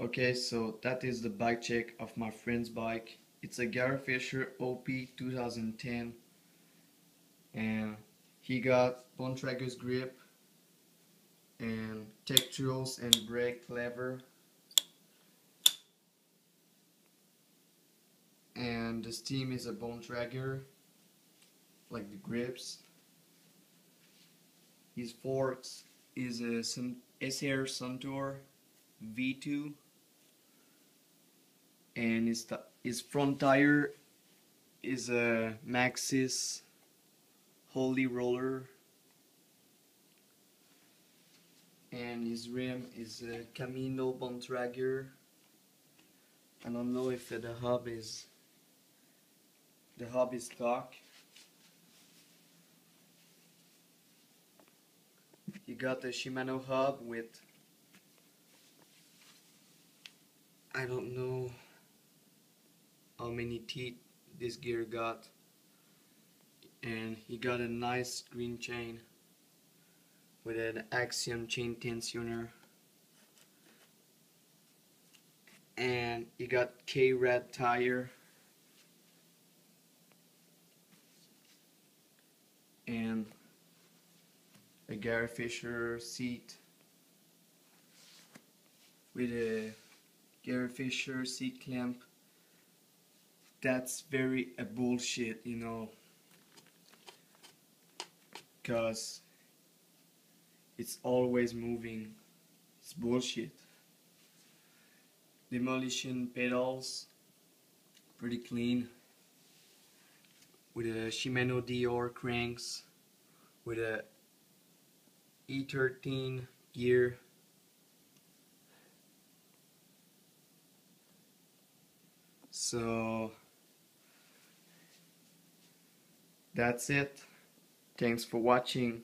Okay, so that is the bike check of my friend's bike. It's a Gary Fisher Opie 2010, and he got Bontrager's grip and tech tools and brake lever, and the steam is a Bontrager, like the grips. His forks is a SR Suntour V2, and his front tire is a Maxxis Holy Roller, and his rim is a Camino Bontrager. I don't know if the hub is stock. You got the Shimano hub with, I don't know how many teeth this gear got, and he got a nice green chain with an Axiom chain tensioner, and he got K-Rad tire, and a Gary Fisher seat with a Gary Fisher seat clamp. That's very a bullshit, you know, cause it's always moving. It's bullshit. Demolition pedals, pretty clean, with a Shimano DR cranks, with a E13 gear. So that's it. Thanks for watching.